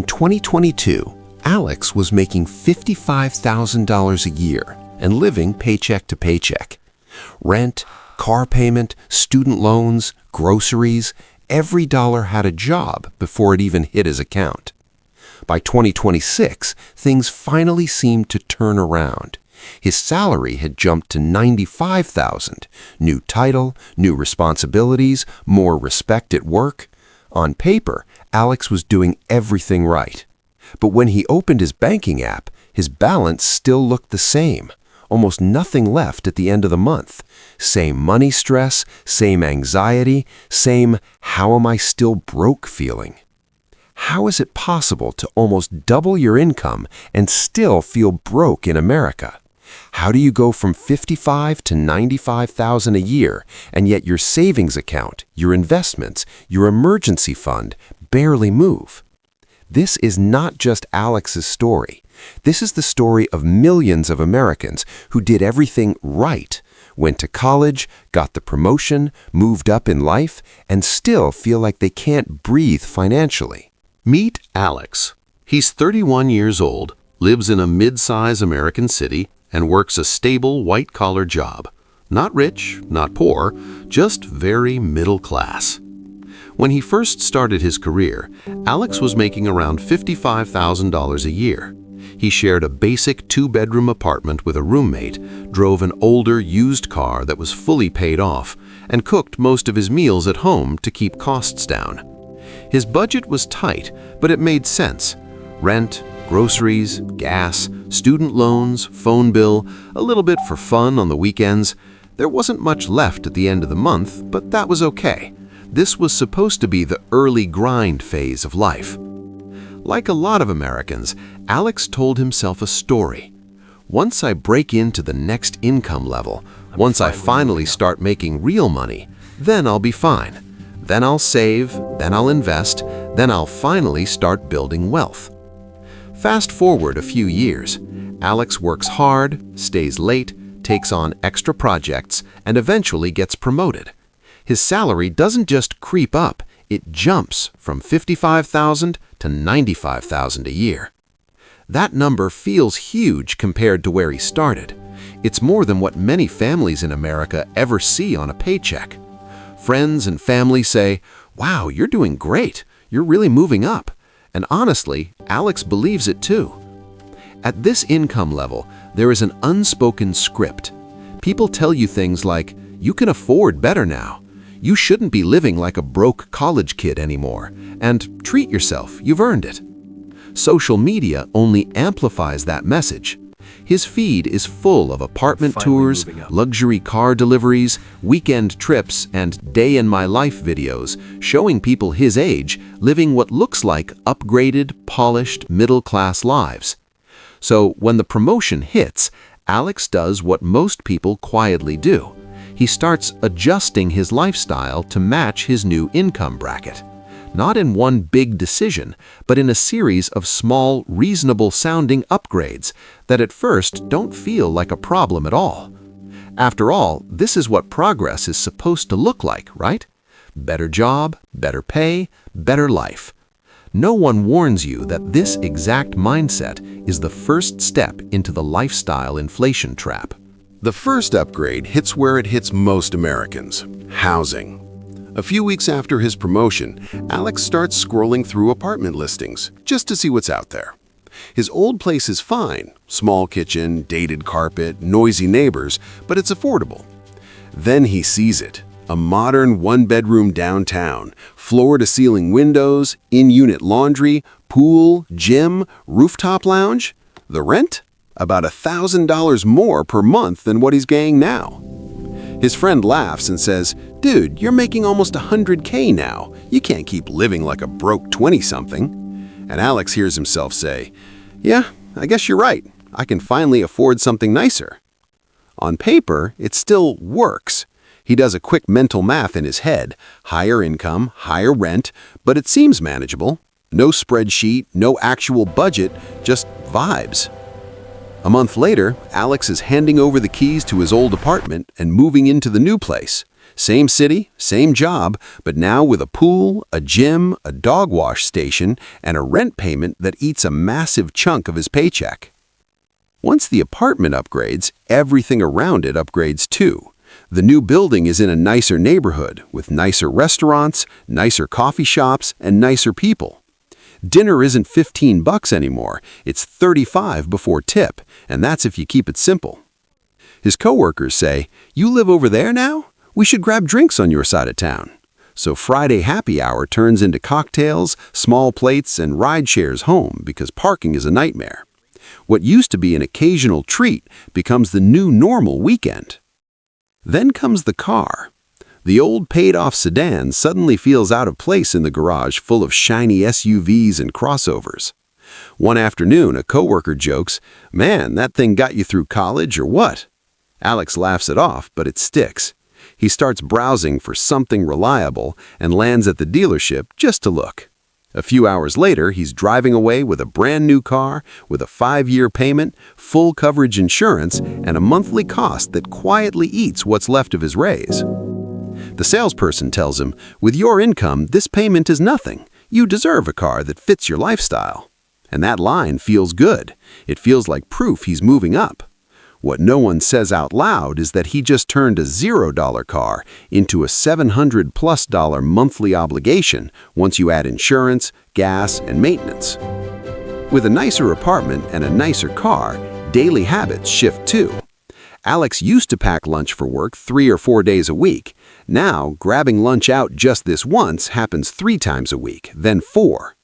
In 2022, Alex was making $55,000 a year and living paycheck to paycheck. Rent, car payment, student loans, groceries, every dollar had a job before it even hit his account. By 2026, things finally seemed to turn around. His salary had jumped to $95,000. New title, new responsibilities, more respect at work. On paper, Alex was doing everything right. But when he opened his banking app, his balance still looked the same. Almost nothing left at the end of the month. Same money stress, same anxiety, same "how am I still broke" feeling. How is it possible to almost double your income and still feel broke in America? How do you go from $55,000 to $95,000 a year, and yet your savings account, your investments, your emergency fund barely move? This is not just Alex's story. This is the story of millions of Americans who did everything right, went to college, got the promotion, moved up in life, and still feel like they can't breathe financially. Meet Alex. He's 31 years old, lives in a mid-size American city, and works a stable white-collar job. Not rich, not poor, just very middle class. When he first started his career, Alex was making around $55,000 a year. He shared a basic two-bedroom apartment with a roommate, drove an older used car that was fully paid off, and cooked most of his meals at home to keep costs down. His budget was tight, but it made sense. Rent, groceries, gas, student loans, phone bill, a little bit for fun on the weekends. There wasn't much left at the end of the month, but that was okay. This was supposed to be the early grind phase of life. Like a lot of Americans, Alex told himself a story. Once I break into the next income level, once I finally start making real money, then I'll be fine. Then I'll save, then I'll invest, then I'll finally start building wealth. Fast forward a few years. Alex works hard, stays late, takes on extra projects, and eventually gets promoted. His salary doesn't just creep up, it jumps from $55,000 to $95,000 a year. That number feels huge compared to where he started. It's more than what many families in America ever see on a paycheck. Friends and family say, "Wow, you're doing great. You're really moving up." And honestly, Alex believes it too. At this income level, there is an unspoken script. People tell you things like, "You can afford better now," "You shouldn't be living like a broke college kid anymore," and "Treat yourself, you've earned it." Social media only amplifies that message. His feed is full of apartment tours, luxury car deliveries, weekend trips, and day-in-my-life videos showing people his age living what looks like upgraded, polished, middle-class lives. So when the promotion hits, Alex does what most people quietly do. He starts adjusting his lifestyle to match his new income bracket. Not in one big decision, but in a series of small, reasonable-sounding upgrades that at first don't feel like a problem at all. After all, this is what progress is supposed to look like, right? Better job, better pay, better life. No one warns you that this exact mindset is the first step into the lifestyle inflation trap. The first upgrade hits where it hits most Americans: housing. A few weeks after his promotion, Alex starts scrolling through apartment listings just to see what's out there. His old place is fine, small kitchen, dated carpet, noisy neighbors, but it's affordable. Then he sees it, a modern one-bedroom downtown, floor-to-ceiling windows, in-unit laundry, pool, gym, rooftop lounge. The rent? About $1,000 more per month than what he's getting now. His friend laughs and says, "Dude, you're making almost $100K now. You can't keep living like a broke 20-something." And Alex hears himself say, "Yeah, I guess you're right. I can finally afford something nicer." On paper, it still works. He does a quick mental math in his head. Higher income, higher rent, but it seems manageable. No spreadsheet, no actual budget, just vibes. A month later, Alex is handing over the keys to his old apartment and moving into the new place. Same city, same job, but now with a pool, a gym, a dog wash station, and a rent payment that eats a massive chunk of his paycheck. Once the apartment upgrades, everything around it upgrades too. The new building is in a nicer neighborhood with nicer restaurants, nicer coffee shops, and nicer people. Dinner isn't $15 anymore, it's $35 before tip, and that's if you keep it simple. His coworkers say, "You live over there now? We should grab drinks on your side of town." So Friday happy hour turns into cocktails, small plates, and ride shares home because parking is a nightmare. What used to be an occasional treat becomes the new normal weekend. Then comes the car. The old paid-off sedan suddenly feels out of place in the garage full of shiny SUVs and crossovers. One afternoon, a coworker jokes, "Man, that thing got you through college or what?" Alex laughs it off, but it sticks. He starts browsing for something reliable and lands at the dealership just to look. A few hours later, he's driving away with a brand new car, with a 5-year payment, full coverage insurance, and a monthly cost that quietly eats what's left of his raise. The salesperson tells him, "With your income, this payment is nothing. You deserve a car that fits your lifestyle." And that line feels good. It feels like proof he's moving up. What no one says out loud is that he just turned a $0 car into a $700+ monthly obligation once you add insurance, gas, and maintenance. With a nicer apartment and a nicer car, daily habits shift too. Alex used to pack lunch for work 3 or 4 days a week. Now, grabbing lunch out just this once happens 3 times a week, then 4.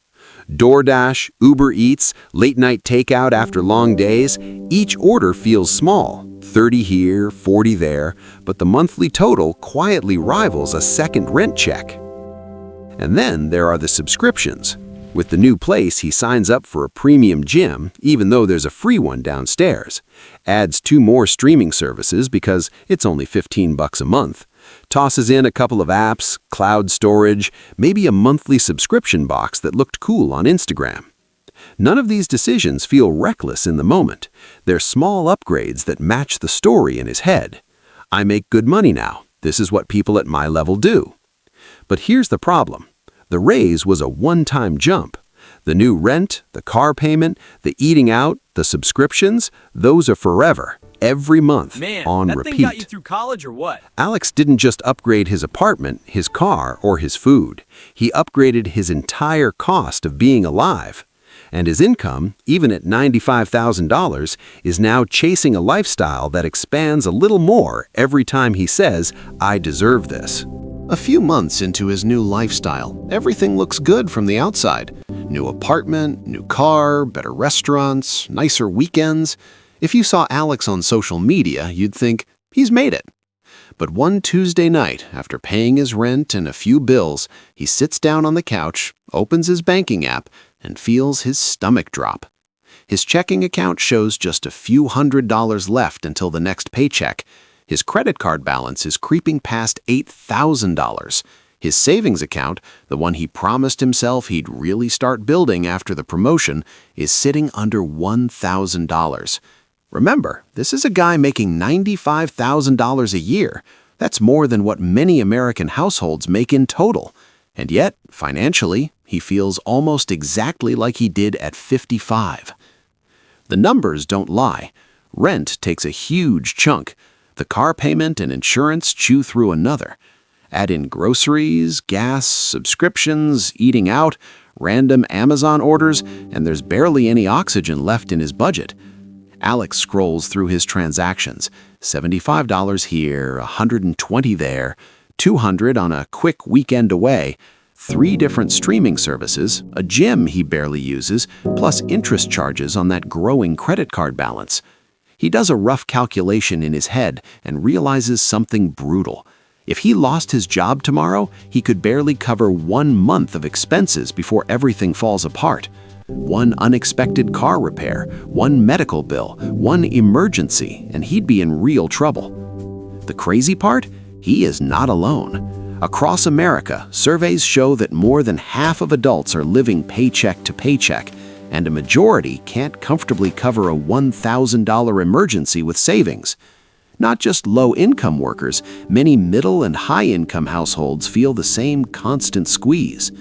DoorDash, Uber Eats, late-night takeout after long days, each order feels small, 30 here, 40 there, but the monthly total quietly rivals a second rent check. And then there are the subscriptions. With the new place, he signs up for a premium gym, even though there's a free one downstairs. Adds 2 more streaming services because it's only $15 a month. Tosses in a couple of apps, cloud storage, maybe a monthly subscription box that looked cool on Instagram. None of these decisions feel reckless in the moment. They're small upgrades that match the story in his head. I make good money now. This is what people at my level do. But here's the problem. The raise was a one-time jump. The new rent, the car payment, the eating out, the subscriptions, those are forever, every month, on repeat. Thing got you through college or what? Alex didn't just upgrade his apartment, his car, or his food. He upgraded his entire cost of being alive. And his income, even at $95,000, is now chasing a lifestyle that expands a little more every time he says, "I deserve this." A few months into his new lifestyle, everything looks good from the outside. New apartment, new car, better restaurants, nicer weekends. If you saw Alex on social media, you'd think, he's made it. But one Tuesday night, after paying his rent and a few bills, he sits down on the couch, opens his banking app, and feels his stomach drop. His checking account shows just a few $100s left until the next paycheck. His credit card balance is creeping past $8,000. His savings account, the one he promised himself he'd really start building after the promotion, is sitting under $1,000. Remember, this is a guy making $95,000 a year. That's more than what many American households make in total. And yet, financially, he feels almost exactly like he did at 55. The numbers don't lie. Rent takes a huge chunk. The car payment and insurance chew through another. Add in groceries, gas, subscriptions, eating out, random Amazon orders, and there's barely any oxygen left in his budget. Alex scrolls through his transactions. $75 here, $120 there, $200 on a quick weekend away, 3 different streaming services, a gym he barely uses, plus interest charges on that growing credit card balance. He does a rough calculation in his head and realizes something brutal. If he lost his job tomorrow, he could barely cover 1 month of expenses before everything falls apart. 1 unexpected car repair, 1 medical bill, 1 emergency, and he'd be in real trouble. The crazy part? He is not alone. Across America, surveys show that more than half of adults are living paycheck to paycheck, and a majority can't comfortably cover a $1,000 emergency with savings. Not just low-income workers, many middle and high-income households feel the same constant squeeze.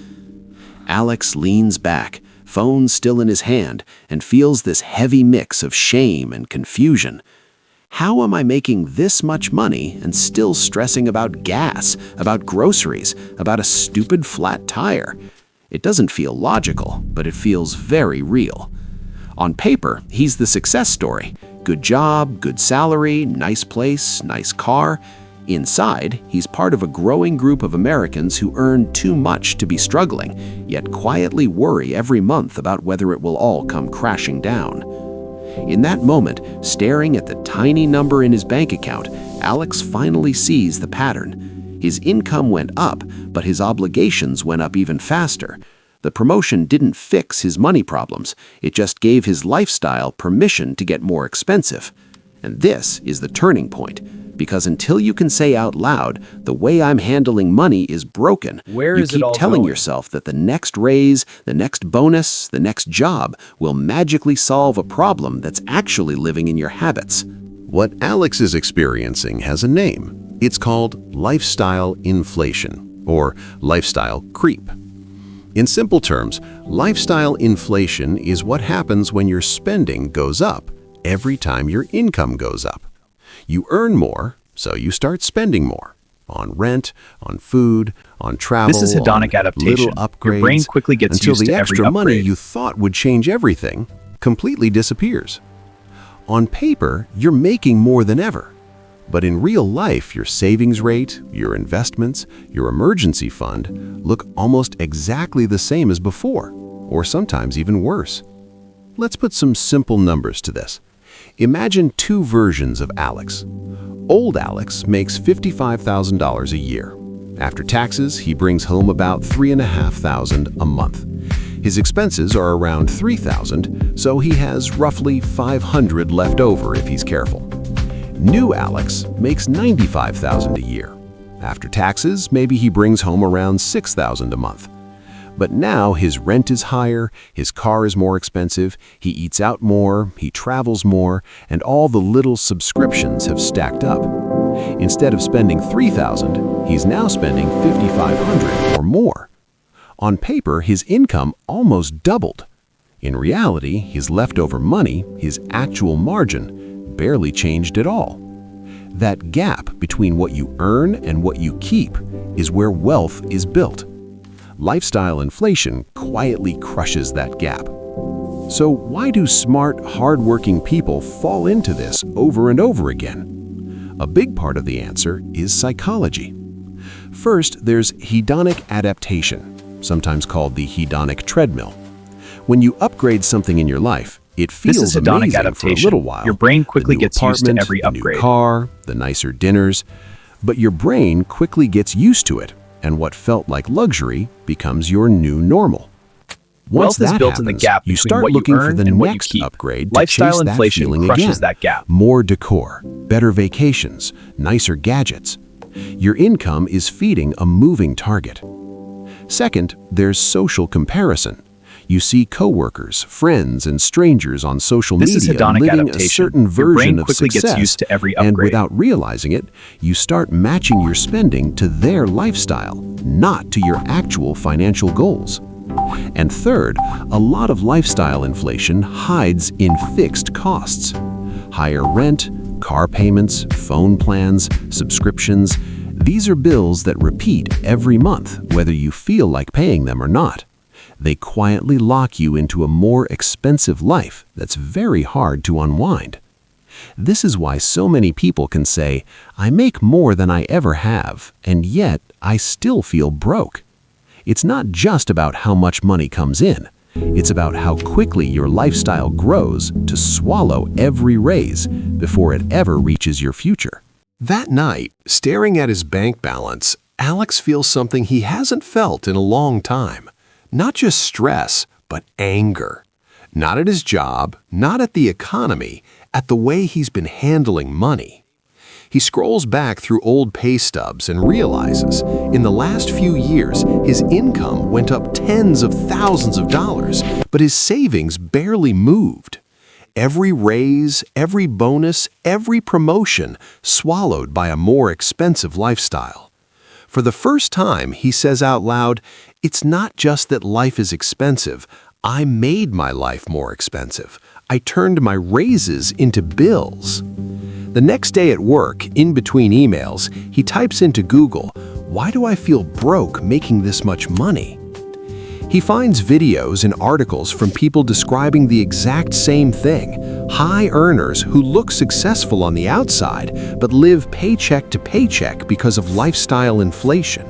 Alex leans back, phone still in his hand, and feels this heavy mix of shame and confusion. How am I making this much money and still stressing about gas, about groceries, about a stupid flat tire? It doesn't feel logical, but it feels very real. On paper, he's the success story. Good job, good salary, nice place, nice car. Inside, he's part of a growing group of Americans who earn too much to be struggling, yet quietly worry every month about whether it will all come crashing down. In that moment, staring at the tiny number in his bank account, Alex finally sees the pattern. His income went up, but his obligations went up even faster. The promotion didn't fix his money problems, it just gave his lifestyle permission to get more expensive. And this is the turning point, because until you can say out loud, the way I'm handling money is broken, Where you is it keep all telling going? yourself that the next raise, the next bonus, the next job will magically solve a problem that's actually living in your habits. What Alex is experiencing has a name. It's called lifestyle inflation, or lifestyle creep. In simple terms, lifestyle inflation is what happens when your spending goes up every time your income goes up. You earn more, so you start spending more. On rent, on food, on travel, This is hedonic on adaptation. little Your upgrades, brain quickly gets until used the to every extra money upgrade. you thought would change everything completely disappears. On paper, you're making more than ever. But in real life, your savings rate, your investments, your emergency fund look almost exactly the same as before, or sometimes even worse. Let's put some simple numbers to this. Imagine two versions of Alex. Old Alex makes $55,000 a year. After taxes, he brings home about $3,500 a month. His expenses are around $3,000, so he has roughly $500 left over if he's careful. New Alex makes $95,000 a year. After taxes, maybe he brings home around $6,000 a month. But now his rent is higher, his car is more expensive, he eats out more, he travels more, and all the little subscriptions have stacked up. Instead of spending $3,000, he's now spending $5,500 or more. On paper, his income almost doubled. In reality, his leftover money, his actual margin, barely changed at all. That gap between what you earn and what you keep is where wealth is built. Lifestyle inflation quietly crushes that gap. So why do smart, hardworking people fall into this over and over again? A big part of the answer is psychology. First, there's hedonic adaptation, sometimes called the hedonic treadmill. When you upgrade something in your life, it This feels is hedonic amazing for a adaptation. little while. Your brain quickly The new gets used to apartment, every the upgrade. new car, the nicer dinners. But your brain quickly gets used to it, and what felt like luxury becomes your new normal. Once Wealth is that built in the happens, gap you between start what you looking for earn the and what you next keep. upgrade to Lifestyle chase that inflation feeling crushes again. that gap. More decor, better vacations, nicer gadgets. Your income is feeding a moving target. Second, there's social comparison. You see coworkers, friends, and strangers on social This is media hedonic living a adaptation. certain Your version brain of quickly success, gets used to every and upgrade. without realizing it, you start matching your spending to their lifestyle, not to your actual financial goals. And third, a lot of lifestyle inflation hides in fixed costs. Higher rent, car payments, phone plans, subscriptions. These are bills that repeat every month, whether you feel like paying them or not. They quietly lock you into a more expensive life that's very hard to unwind. This is why so many people can say, "I make more than I ever have, and yet I still feel broke." It's not just about how much money comes in. It's about how quickly your lifestyle grows to swallow every raise before it ever reaches your future. That night, staring at his bank balance, Alex feels something he hasn't felt in a long time. Not just stress, but anger. Not at his job, not at the economy, at the way he's been handling money. He scrolls back through old pay stubs and realizes in the last few years his income went up tens of thousands of dollars, but his savings barely moved. Every raise, every bonus, every promotion swallowed by a more expensive lifestyle. For the first time, he says out loud, "It's not just that life is expensive. I made my life more expensive. I turned my raises into bills." The next day at work, in between emails, he types into Google, "Why do I feel broke making this much money?" He finds videos and articles from people describing the exact same thing, high earners who look successful on the outside but live paycheck to paycheck because of lifestyle inflation.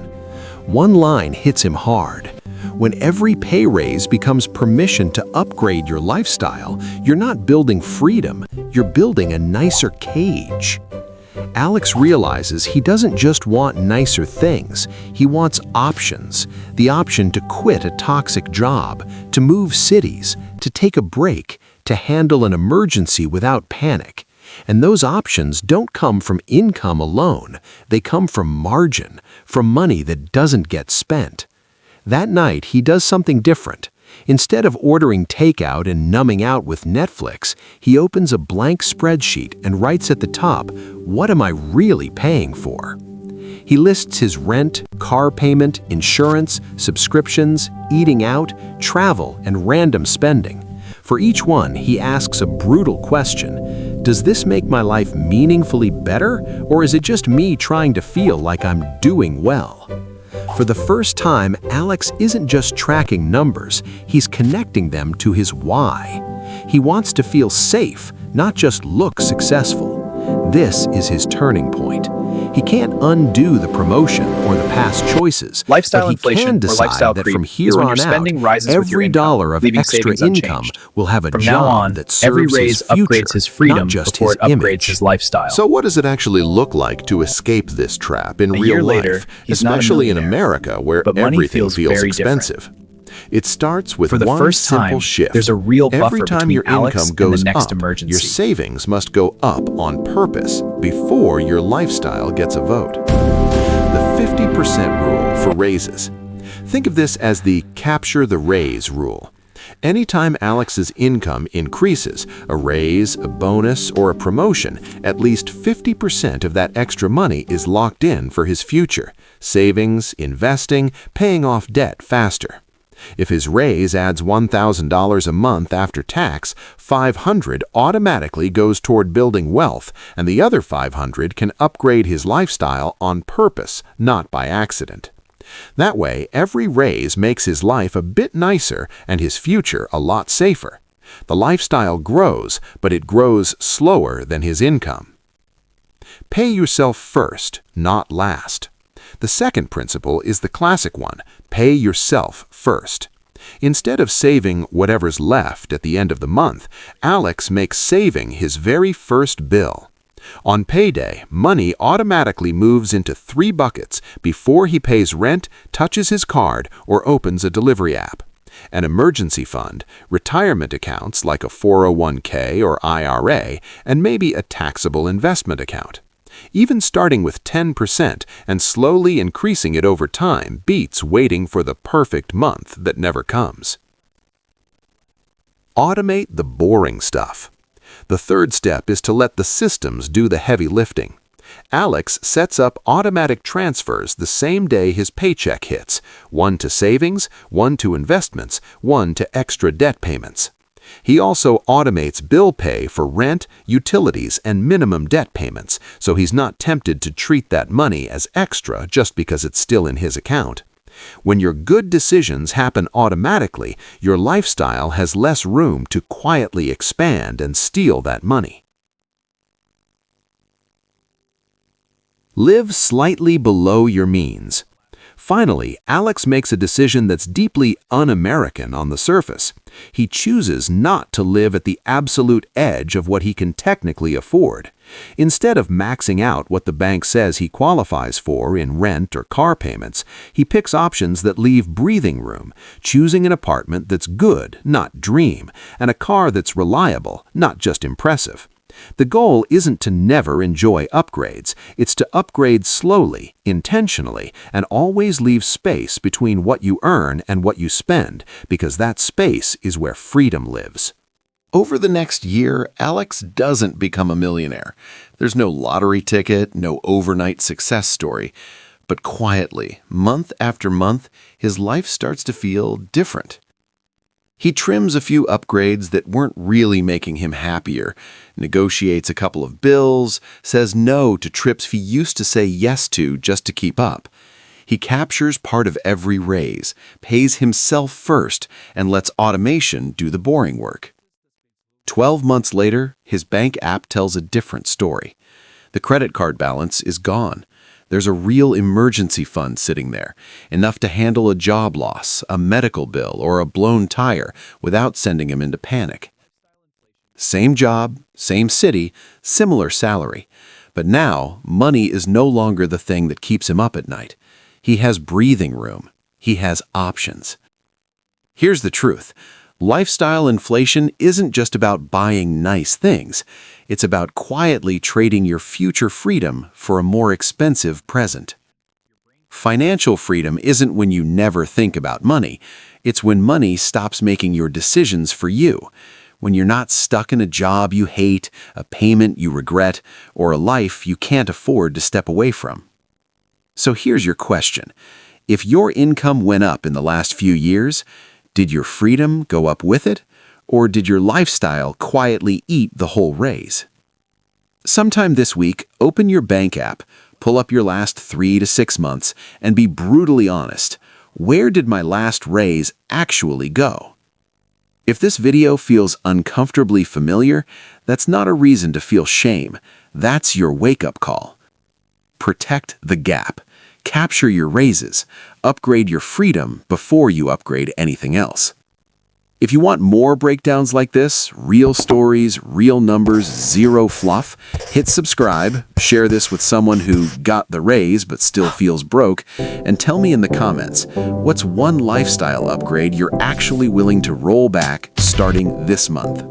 One line hits him hard. When every pay raise becomes permission to upgrade your lifestyle, you're not building freedom, you're building a nicer cage. Alex realizes he doesn't just want nicer things, he wants options. The option to quit a toxic job, to move cities, to take a break, to handle an emergency without panic. And those options don't come from income alone, they come from margin, from money that doesn't get spent. That night, he does something different. Instead of ordering takeout and numbing out with Netflix, he opens a blank spreadsheet and writes at the top, "What am I really paying for?" He lists his rent, car payment, insurance, subscriptions, eating out, travel, and random spending. For each one, he asks a brutal question. Does this make my life meaningfully better, or is it just me trying to feel like I'm doing well? For the first time, Alex isn't just tracking numbers, he's connecting them to his why. He wants to feel safe, not just look successful. This is his turning point. He can't undo the promotion or the past choices, Lifestyle but he inflation can or decide lifestyle that creep from is here when your on spending out, rises with your every income, dollar of leaving extra savings income unchanged. will have a From now job on, that every serves raise his future, upgrades his freedom not just before his it upgrades image. his lifestyle. So what does it actually look like to escape this trap in A real year life, later, he's not a especially in millionaire, America where but money everything feels feels very different. expensive? It starts with For the one first simple time, shift. there's a real Every buffer time between your Alex income and the goes next up, emergency. your savings must go up on purpose before your lifestyle gets a vote. The 50% rule for raises. Think of this as the capture the raise rule. Anytime Alex's income increases, a raise, a bonus, or a promotion, at least 50% of that extra money is locked in for his future, savings, investing, paying off debt faster. If his raise adds $1,000 a month after tax, $500 automatically goes toward building wealth, and the other $500 can upgrade his lifestyle on purpose, not by accident. That way, every raise makes his life a bit nicer and his future a lot safer. The lifestyle grows, but it grows slower than his income. Pay yourself first, not last. The second principle is the classic one, pay yourself first. Instead of saving whatever's left at the end of the month, Alex makes saving his very first bill. On payday, money automatically moves into 3 buckets before he pays rent, touches his card, or opens a delivery app. An emergency fund, retirement accounts like a 401k or IRA, and maybe a taxable investment account. Even starting with 10% and slowly increasing it over time beats waiting for the perfect month that never comes. Automate the boring stuff. The third step is to let the systems do the heavy lifting. Alex sets up automatic transfers the same day his paycheck hits, one to savings, one to investments, one to extra debt payments. He also automates bill pay for rent, utilities, and minimum debt payments, so he's not tempted to treat that money as extra just because it's still in his account. When your good decisions happen automatically, your lifestyle has less room to quietly expand and steal that money. Live slightly below your means. Finally, Alex makes a decision that's deeply un-American on the surface. He chooses not to live at the absolute edge of what he can technically afford. Instead of maxing out what the bank says he qualifies for in rent or car payments, he picks options that leave breathing room, choosing an apartment that's good, not dream, and a car that's reliable, not just impressive. The goal isn't to never enjoy upgrades, it's to upgrade slowly, intentionally, and always leave space between what you earn and what you spend, because that space is where freedom lives. Over the next year, Alex doesn't become a millionaire. There's no lottery ticket, no overnight success story. But quietly, month after month, his life starts to feel different. He trims a few upgrades that weren't really making him happier, negotiates a couple of bills, says no to trips he used to say yes to just to keep up. He captures part of every raise, pays himself first, and lets automation do the boring work. 12 months later, his bank app tells a different story. The credit card balance is gone. There's a real emergency fund sitting there, enough to handle a job loss, a medical bill, or a blown tire without sending him into panic. Same job, same city, similar salary. But now, money is no longer the thing that keeps him up at night. He has breathing room. He has options. Here's the truth. Lifestyle inflation isn't just about buying nice things. It's about quietly trading your future freedom for a more expensive present. Financial freedom isn't when you never think about money. It's when money stops making your decisions for you. When you're not stuck in a job you hate, a payment you regret, or a life you can't afford to step away from. So here's your question. If your income went up in the last few years, did your freedom go up with it? Or did your lifestyle quietly eat the whole raise? Sometime this week, open your bank app, pull up your last 3 to 6 months, and be brutally honest. Where did my last raise actually go? If this video feels uncomfortably familiar, that's not a reason to feel shame. That's your wake-up call. Protect the gap. Capture your raises. Upgrade your freedom before you upgrade anything else. If you want more breakdowns like this, real stories, real numbers, zero fluff, hit subscribe, share this with someone who got the raise but still feels broke, and tell me in the comments, what's one lifestyle upgrade you're actually willing to roll back starting this month?